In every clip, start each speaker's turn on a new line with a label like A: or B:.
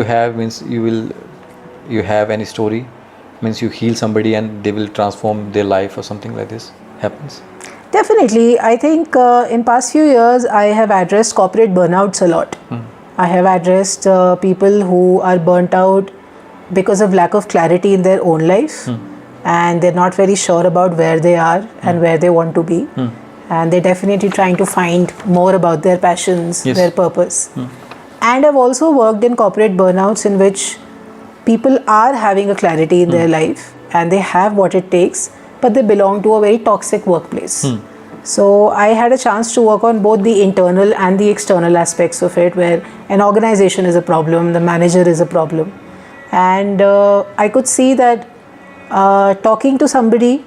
A: You have means you have any story means you heal somebody and they will transform their life or something like this happens?
B: Definitely. I think in past few years, I have addressed corporate burnouts a lot. I have addressed people who are burnt out because of lack of clarity in their own life, and they're not very sure about where they are and where they want to be. And they're definitely trying to find more about their passions,
A: Yes.
B: their purpose. And I've also worked in corporate burnouts in which people are having a clarity in their life and they have what it takes, but they belong to a very toxic workplace. So I had a chance to work on both the internal and the external aspects of it, where an organization is a problem, the manager is a problem. And I could see that talking to somebody,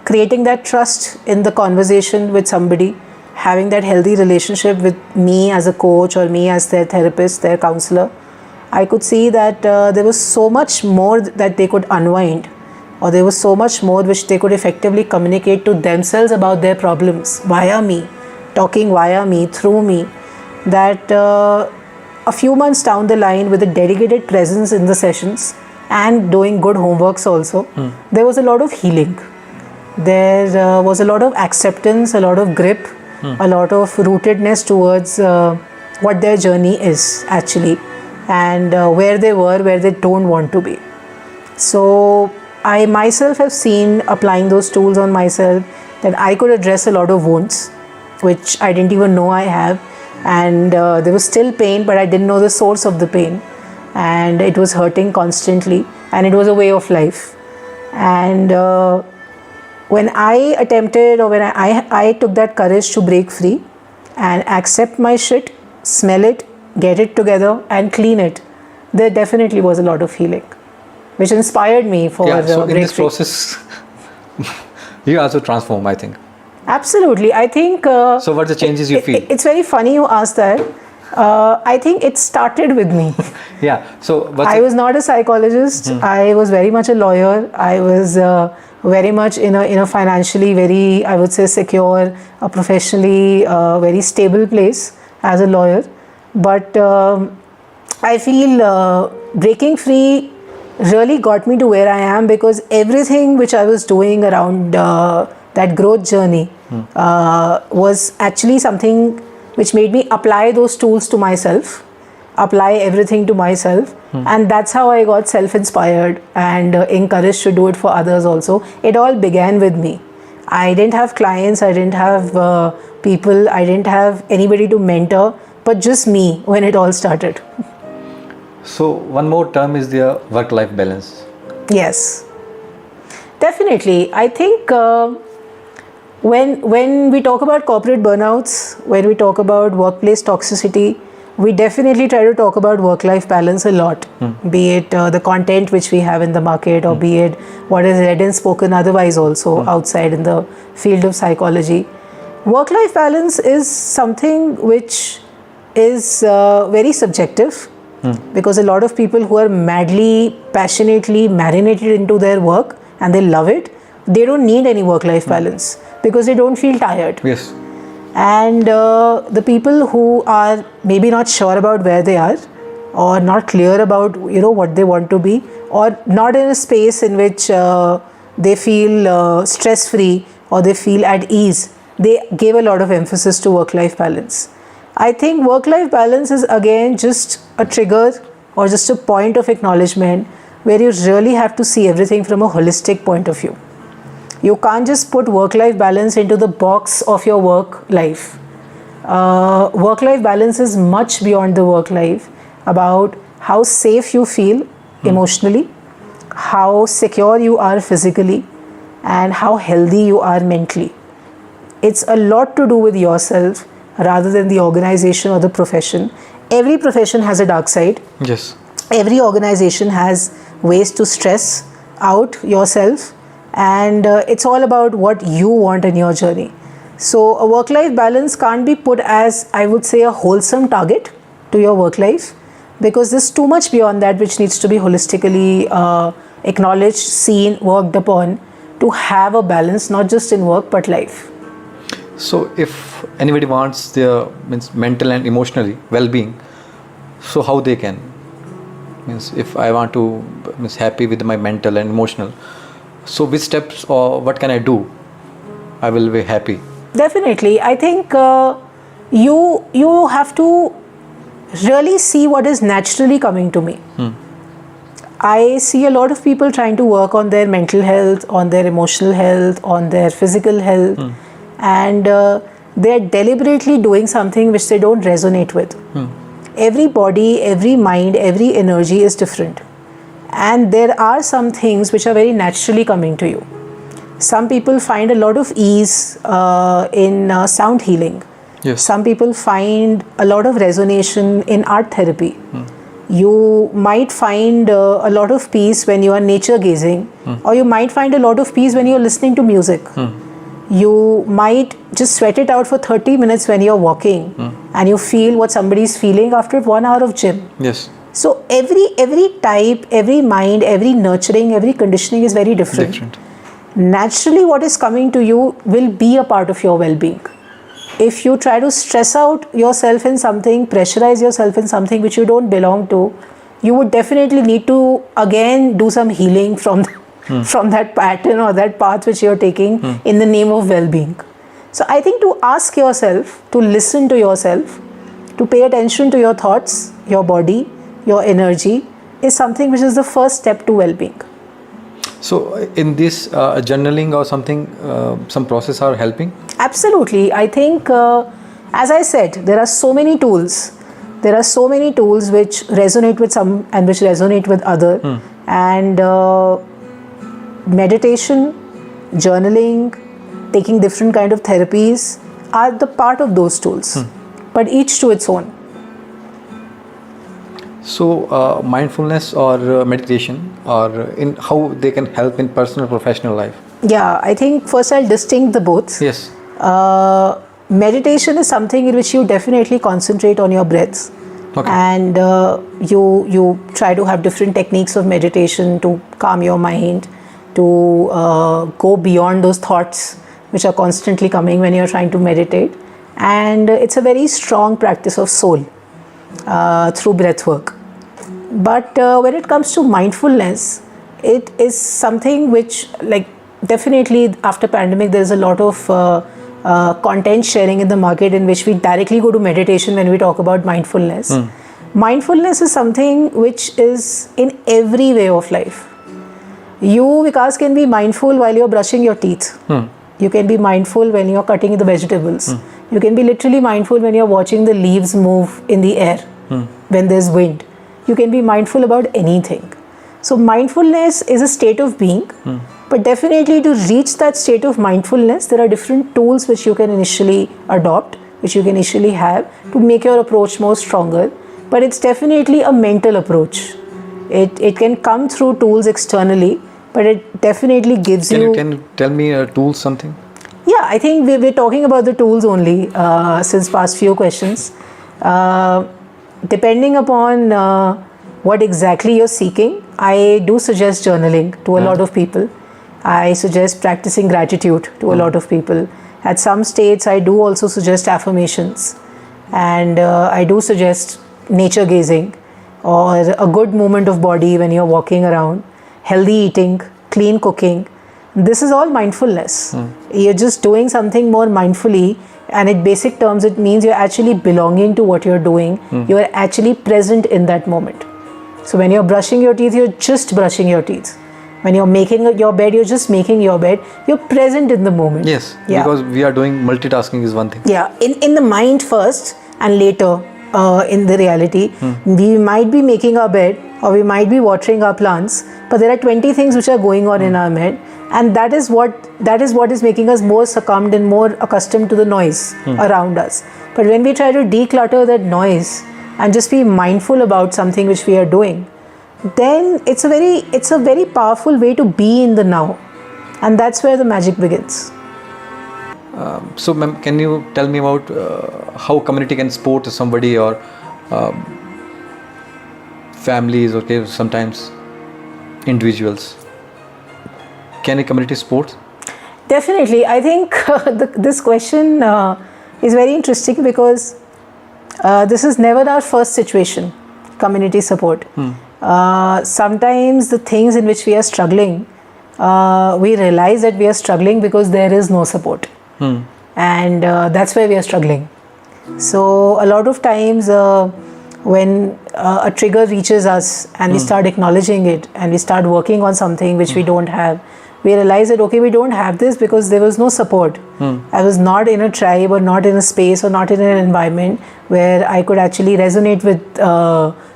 B: creating that trust in the conversation with somebody, having that healthy relationship with me as a coach or me as their therapist, their counselor, I could see that there was so much more that they could unwind, or there was so much more which they could effectively communicate to themselves about their problems via me, talking via me, through me, that a few months down the line, with a dedicated presence in the sessions and doing good homeworks also, there was a lot of healing. There was a lot of acceptance, a lot of grip, a lot of rootedness towards what their journey is actually, and where they were, where they don't want to be. So I myself have seen, applying those tools on myself, that I could address a lot of wounds which I didn't even know I have, and there was still pain, but I didn't know the source of the pain, and it was hurting constantly, and it was a way of life. And when I attempted, or when I took that courage to break free and accept my shit, smell it, get it together and clean it, there definitely was a lot of healing, which inspired me for
A: so in this
B: Breakfree.
A: process you also transform, I think.
B: Absolutely. I think
A: So what are the changes you feel?
B: It's very funny you asked that. I think it started with me.
A: So
B: I was not a psychologist. I was very much a lawyer. I was very much in a financially very, I would say, secure, a professionally very stable place as a lawyer. But I feel breaking free really got me to where I am, because everything which I was doing around that growth journey was actually something which made me apply those tools to myself, apply everything to myself, and that's how I got self-inspired and encouraged to do it for others also. It all began with me. I didn't have clients, I didn't have people, I didn't have anybody to mentor, but just me when it all started.
A: So one more term is the work-life balance.
B: Yes, definitely. I think when we talk about corporate burnouts, when we talk about workplace toxicity, we definitely try to talk about work-life balance a lot, be it the content which we have in the market, or be it what is read and spoken otherwise also outside in the field of psychology. Work-life balance is something which is very subjective, because a lot of people who are madly, passionately marinated into their work and they love it, they don't need any work-life balance because they don't feel tired.
A: Yes.
B: And the people who are maybe not sure about where they are, or not clear about what they want to be, or not in a space in which they feel stress-free or they feel at ease, they give a lot of emphasis to work-life balance. I think work-life balance is again just a trigger or just a point of acknowledgement where you really have to see everything from a holistic point of view. You can't just put work-life balance into the box of your work life. Work-life balance is much beyond the work life, about how safe you feel emotionally, how secure you are physically, and how healthy you are mentally. It's a lot to do with yourself rather than the organization or the profession. Every profession has a dark side.
A: Yes.
B: Every organization has ways to stress out yourself, and it's all about what you want in your journey. So a work-life balance can't be put as, I would say, a wholesome target to your work life, because there's too much beyond that which needs to be holistically acknowledged, seen, worked upon to have a balance, not just in work but life.
A: So if anybody wants their mental and emotionally well-being, so how they can? Means if I want to means happy with my mental and emotional, so which steps or what can I do? I will be happy.
B: Definitely. I think you have to really see what is naturally coming to me. I see a lot of people trying to work on their mental health, on their emotional health, on their physical health, and they're deliberately doing something which they don't resonate with. Every body, every mind, every energy is different. And there are some things which are very naturally coming to you. Some people find a lot of ease in sound healing.
A: Yes.
B: Some people find a lot of resonation in art therapy. You might find a lot of peace when you are nature gazing, or you might find a lot of peace when you're listening to music. You might just sweat it out for 30 minutes when you're walking, and you feel what somebody's feeling after 1 hour of gym.
A: Yes.
B: So every type, every mind, every nurturing, every conditioning is very different. Naturally, what is coming to you will be a part of your well-being. If you try to stress out yourself in something, pressurize yourself in something which you don't belong to, you would definitely need to again do some healing from that pattern or that path which you're taking in the name of well-being. So I think to ask yourself, to listen to yourself, to pay attention to your thoughts, your body, your energy is something which is the first step to well-being.
A: So in this journaling or something, some process are helping?
B: Absolutely. I think, as I said, there are so many tools. There are so many tools which resonate with some and which resonate with other. And meditation, journaling, taking different kind of therapies are the part of those tools. But each to its own.
A: So mindfulness or meditation, or in how they can help in personal professional life?
B: Yeah, I think first I'll distinct the both.
A: Yes.
B: Meditation is something in which you definitely concentrate on your breaths.
A: Okay.
B: And you try to have different techniques of meditation to calm your mind, to go beyond those thoughts which are constantly coming when you're trying to meditate. And it's a very strong practice of soul through breath work. But when it comes to mindfulness, it is something which, like, definitely after pandemic there is a lot of content sharing in the market in which we directly go to meditation when we talk about mindfulness. Mindfulness is something which is in every way of life. You, Vikas, can be mindful while you're brushing your teeth. You can be mindful when you're cutting the vegetables. You can be literally mindful when you're watching the leaves move in the air, when there's wind. You can be mindful about anything. So mindfulness is a state of being, but definitely to reach that state of mindfulness, there are different tools which you can initially adopt, which you can initially have to make your approach more stronger. But it's definitely a mental approach. It can come through tools externally, but it definitely gives you...
A: Can you tell me a tool something?
B: Yeah, I think we're talking about the tools only since past few questions. Depending upon what exactly you're seeking, I do suggest journaling to a lot of people. I suggest practicing gratitude to a lot of people. At some states, I do also suggest affirmations. And I do suggest nature gazing or a good movement of body when you're walking around, healthy eating, clean cooking. This is all mindfulness. You're just doing something more mindfully, and in basic terms it means you're actually belonging to what you're doing. You're actually present in that moment. So when you're brushing your teeth, you're just brushing your teeth. When you're making your bed, you're just making your bed. You're present in the moment.
A: Yes, because we are doing multitasking is one thing.
B: Yeah, in the mind first and later in the reality. We might be making our bed or we might be watering our plants, but there are 20 things which are going on in our head, and that is what is making us more succumbed and more accustomed to the noise around us. But when we try to declutter that noise and just be mindful about something which we are doing, then it's a very powerful way to be in the now, and that's where the magic begins.
A: So ma'am, can you tell me about how community can support somebody, or families, okay, sometimes individuals? Can a community support?
B: Definitely. I think this question is very interesting because this is never our first situation, community support. sometimes the things in which we are struggling, we realize that we are struggling because there is no support. And that's where we are struggling. So a lot of times when a trigger reaches us and we start acknowledging it and we start working on something which we don't have, we realize that okay, we don't have this because there was no support. I was not in a tribe or not in a space or not in an environment where I could actually resonate with,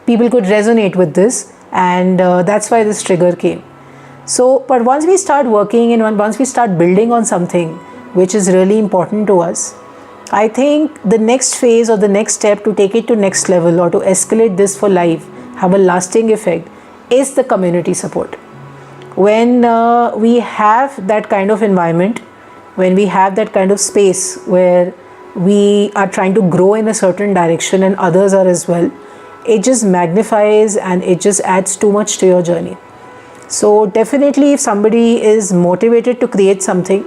B: people could resonate with this, and that's why this trigger came. So, but once we start working and once we start building on something which is really important to us, I think the next phase or the next step to take it to next level or to escalate this for life, have a lasting effect, is the community support. When we have that kind of environment, when we have that kind of space where we are trying to grow in a certain direction and others are as well, it just magnifies and it just adds too much to your journey. So definitely, if somebody is motivated to create something,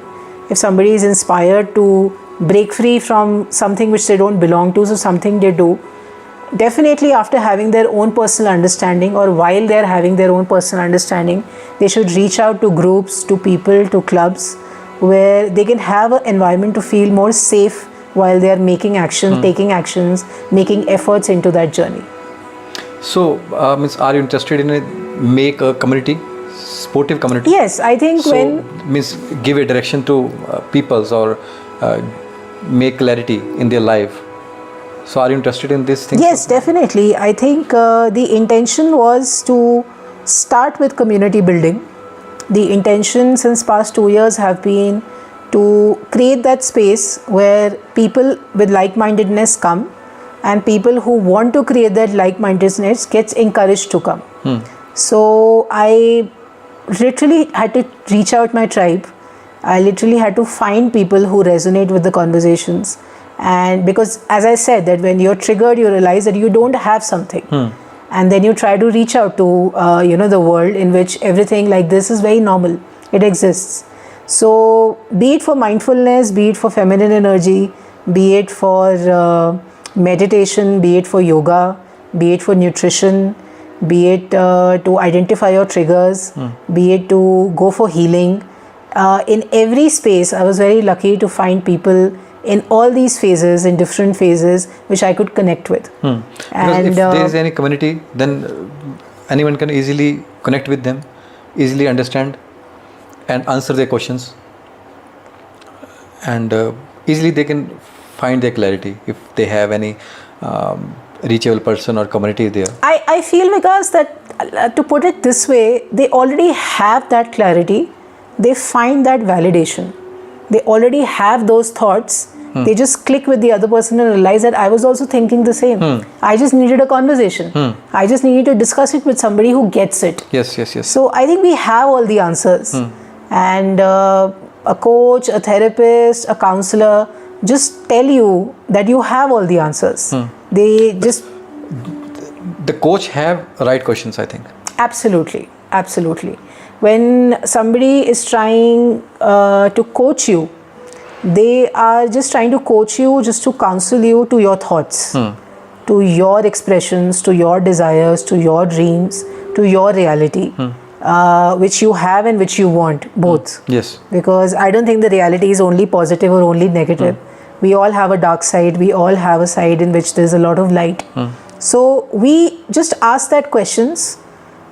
B: if somebody is inspired to break free from something which they don't belong to, so something they do, definitely after having their own personal understanding or while they're having their own personal understanding, they should reach out to groups, to people, to clubs where they can have an environment to feel more safe while they are making actions, taking actions, making efforts into that journey.
A: So, means, are you interested in make a community, sportive community?
B: Yes, I think
A: so,
B: when...
A: means give a direction to peoples or make clarity in their life. So are you interested in this thing?
B: Yes, definitely. I think the intention was to start with community building. The intention since past 2 years have been to create that space where people with like-mindedness come and people who want to create that like-mindedness gets encouraged to come. So I literally had to reach out my tribe. I literally had to find people who resonate with the conversations. And because as I said that when you're triggered, you realize that you don't have something. And then you try to reach out to, the world in which everything like this is very normal. It exists. So be it for mindfulness, be it for feminine energy, be it for meditation, be it for yoga, be it for nutrition, be it to identify your triggers, be it to go for healing. In every space, I was very lucky to find people in all these phases, in different phases, which I could connect with.
A: Because if there is any community, then anyone can easily connect with them, easily understand and answer their questions, and easily they can find their clarity if they have any reachable person or community there.
B: I feel, Vikas, that to put it this way, they already have that clarity. They find that validation. They already have those thoughts. They just click with the other person and realize that I was also thinking the same. I just needed a conversation. I just needed to discuss it with somebody who gets it.
A: Yes.
B: So I think we have all the answers. And a coach, a therapist, a counselor just tell you that you have all the answers. They just...
A: The coach have right questions, I think.
B: Absolutely. When somebody is trying to coach you, they are just trying to coach you, just to counsel you to your thoughts, to your expressions, to your desires, to your dreams, to your reality, which you have and which you want, both.
A: Yes.
B: Because I don't think the reality is only positive or only negative. We all have a dark side. We all have a side in which there's a lot of light. So we just ask that questions.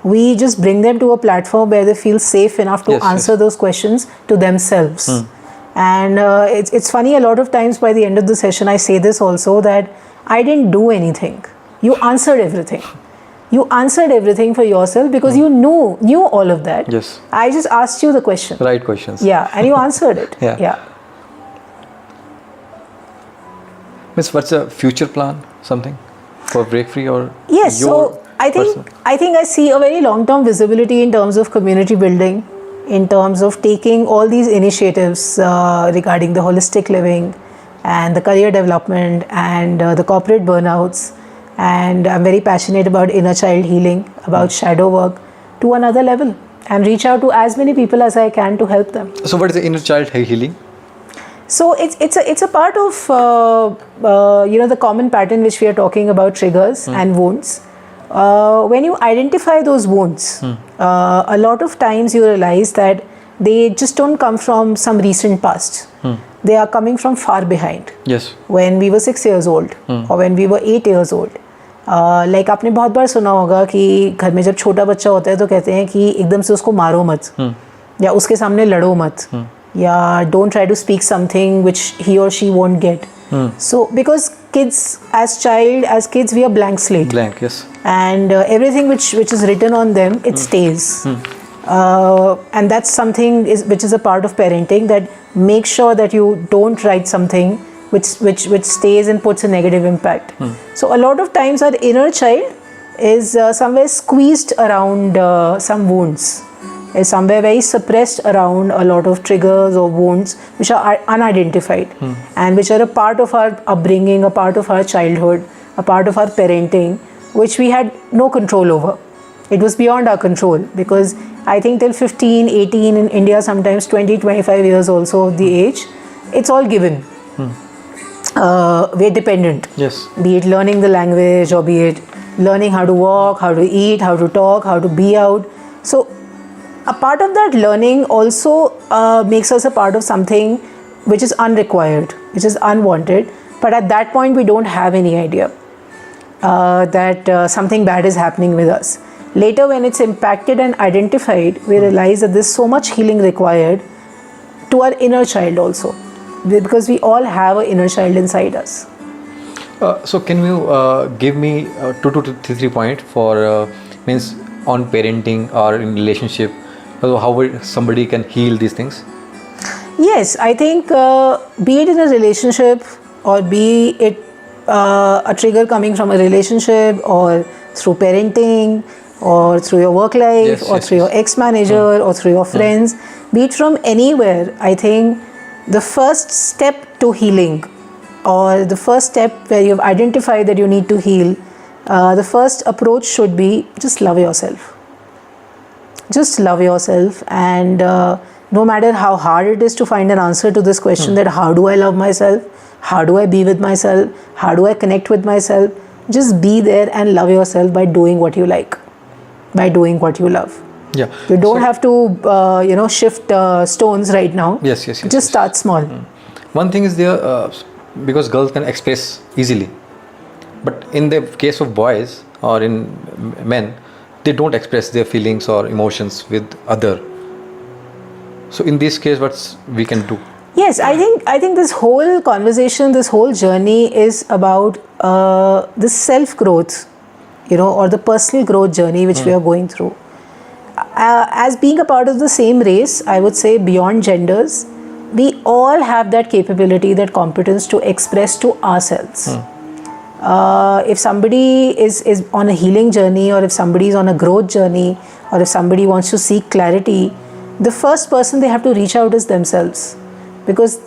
B: We just bring them to a platform where they feel safe enough to answer those questions to themselves. And it's funny, a lot of times by the end of the session, I say this also, that I didn't do anything. You answered everything. You answered everything for yourself because you knew all of that.
A: Yes.
B: I just asked you the question.
A: Right questions.
B: Yeah, and you answered it. Yeah.
A: Miss, what's a future plan? Something for Breakfree or
B: yes? So I think I see a very long-term visibility in terms of community building, in terms of taking all these initiatives regarding the holistic living and the career development and the corporate burnouts. And I'm very passionate about inner child healing, about shadow work, to another level, and reach out to as many people as I can to help them.
A: So what is the inner child healing?
B: So it's a part of the common pattern which we are talking about, triggers and wounds. when you identify those wounds, a lot of times you realize that they just don't come from some recent past. They are coming from far behind.
A: Yes.
B: When we were 6 years old or when we were 8 years old. Like आपने बहुत बार सुना होगा कि घर में जब छोटा बच्चा होता है तो कहते हैं कि एकदम से उसको मारो मत, या उसके सामने लड़ो मत, या don't try to speak something which he or she won't get. So because kids, as kids we are blank slate.
A: Blank, yes.
B: And everything which is written on them, it stays. And that's something which is a part of parenting, that make sure that you don't write something which stays and puts a negative impact. So a lot of times our inner child is somewhere squeezed around some wounds, is somewhere very suppressed around a lot of triggers or wounds which are unidentified and which are a part of our upbringing, a part of our childhood, a part of our parenting, which we had no control over. It was beyond our control, because I think till 15, 18 in India, sometimes 20, 25 years also of the age, it's all given. We're dependent.
A: Yes.
B: Be it learning the language, or be it learning how to walk, how to eat, how to talk, how to be out. So a part of that learning also makes us a part of something which is unrequired, which is unwanted. But at that point, we don't have any idea that something bad is happening with us. Later, when it's impacted and identified, we realize that there's so much healing required to our inner child also, because we all have an inner child inside us.
A: So can you give me 2 to 3 points for means on parenting or in relationship, how somebody can heal these things?
B: Yes, I think be it in a relationship, or be it a trigger coming from a relationship, or through parenting, or through your work life, or through your ex-manager, or through your friends, be it from anywhere, I think the first step to healing, or the first step where you've identified that you need to heal, the first approach should be just love yourself. Just love yourself, and no matter how hard it is to find an answer to this question, that how do I love myself, how do I be with myself, how do I connect with myself, just be there and love yourself by doing what you like, by doing what you love.
A: Yeah.
B: You don't have to shift stones right now.
A: Yes.
B: Just start small.
A: One thing is there, because girls can express easily, but in the case of boys or in men, they don't express their feelings or emotions with other. So in this case, what we can do?
B: Yes, I think this whole conversation, this whole journey is about the self-growth, or the personal growth journey which we are going through. As being a part of the same race, I would say beyond genders, we all have that capability, that competence to express to ourselves. If somebody is on a healing journey, or if somebody is on a growth journey, or if somebody wants to seek clarity, the first person they have to reach out is themselves, because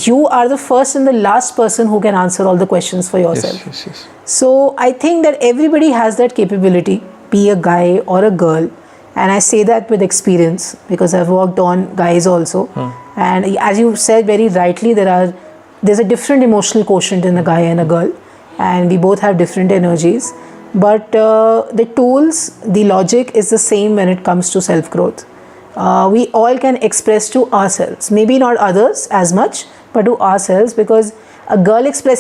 B: you are the first and the last person who can answer all the questions for yourself.
A: Yes.
B: So I think that everybody has that capability, be a guy or a girl, and I say that with experience because I've worked on guys also. And as you said very rightly, there's a different emotional quotient in a guy and a girl, and we both have different energies. But the tools, the logic is the same when it comes to self-growth. We all can express to ourselves, maybe not others as much, but to ourselves, because a girl expresses